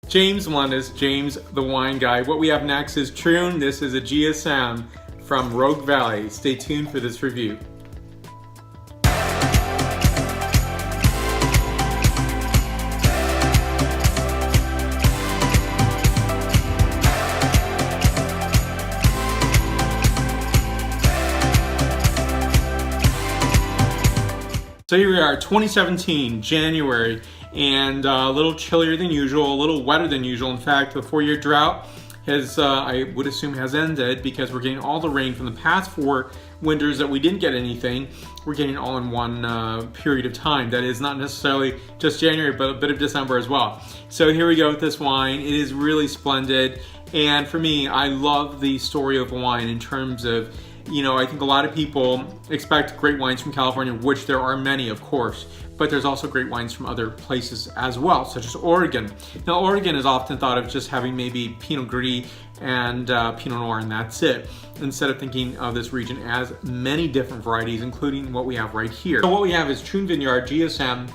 James Melendez, James the Wine Guy. What we have next is Troon. This is a GSM from Rogue Valley. Stay tuned for this review. So here we are, 2017, January, and a little chillier than usual, a little wetter than usual. In fact, the 4-year drought has, I would assume, has ended because we're getting all the rain from the past 4 winters that we didn't get anything. We're getting all in one period of time. That is not necessarily just January, but a bit of December as well. So here we go with this wine. It is really splendid. And for me, I love the story of wine in terms of, you know, I think a lot of people expect great wines from California, which there are many, of course, but there's also great wines from other places as well, such as Oregon. Now, Oregon is often thought of just having maybe Pinot Gris and Pinot Noir, and that's it, instead of thinking of this region as many different varieties, including what we have right here. So what we have is Troon Vineyard GSM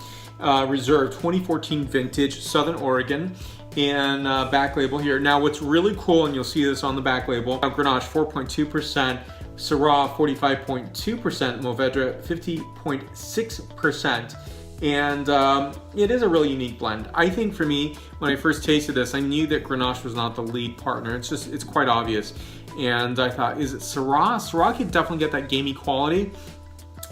Reserve 2014 vintage, Southern Oregon, and back label here. Now, what's really cool, and you'll see this on the back label, Grenache 4.2%, Syrah 45.2%, Mourvedre 50.6%, and it is a really unique blend. I think for me, when I first tasted this, I knew that Grenache was not the lead partner. It's quite obvious, and I thought, is it Syrah? Syrah could definitely get that gamey quality,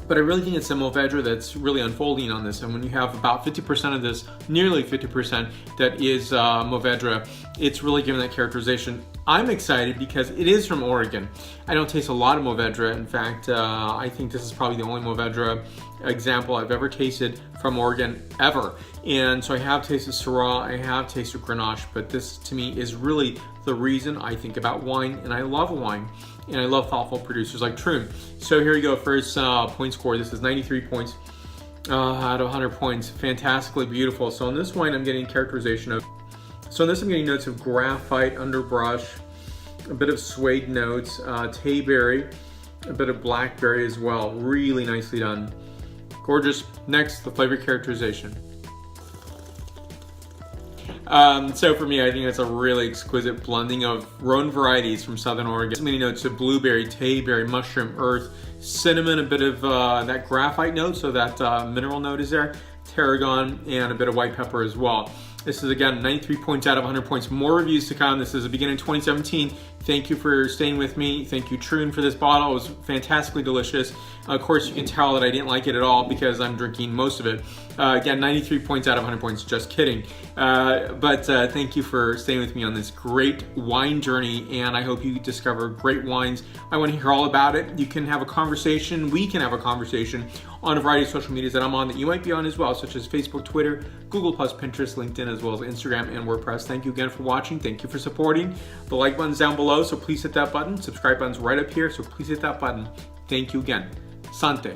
but I really think it's a Mourvedre that's really unfolding on this. And when you have about 50% of this, nearly 50%, that is Mourvedre, it's really giving that characterization. I'm excited because it is from Oregon. I don't taste a lot of Mourvedre. In fact, I think this is probably the only Mourvedre example I've ever tasted from Oregon ever. And so I have tasted Syrah, I have tasted Grenache, but this to me is really the reason I think about wine, and I love wine, and I love thoughtful producers like Troon. So here we go, first point score. This is 93 points out of 100 points. Fantastically beautiful. So in this wine, I'm getting characterization of, so in this I'm getting notes of graphite, underbrush, a bit of suede notes, tayberry, a bit of blackberry as well. Really nicely done. Gorgeous. Next, the flavor characterization. So for me, I think it's a really exquisite blending of Rhone varieties from Southern Oregon. So many notes of blueberry, tayberry, mushroom, earth, cinnamon, a bit of that graphite note, so that mineral note is there, tarragon, and a bit of white pepper as well. This is, again, 93 points out of 100 points. More reviews to come. This is the beginning of 2017. Thank you for staying with me. Thank you, Troon, for this bottle. It was fantastically delicious. Of course, you can tell that I didn't like it at all because I'm drinking most of it. Again, 93 points out of 100 points. Just kidding. But thank you for staying with me on this great wine journey, and I hope you discover great wines. I want to hear all about it. You can have a conversation. We can have a conversation on a variety of social medias that I'm on that you might be on as well, such as Facebook, Twitter, Google+, Pinterest, LinkedIn, as well as Instagram and WordPress. Thank you again for watching. Thank you for supporting. The like button's down below, so please hit that button. Subscribe button's right up here, so please hit that button. Thank you again. Sante.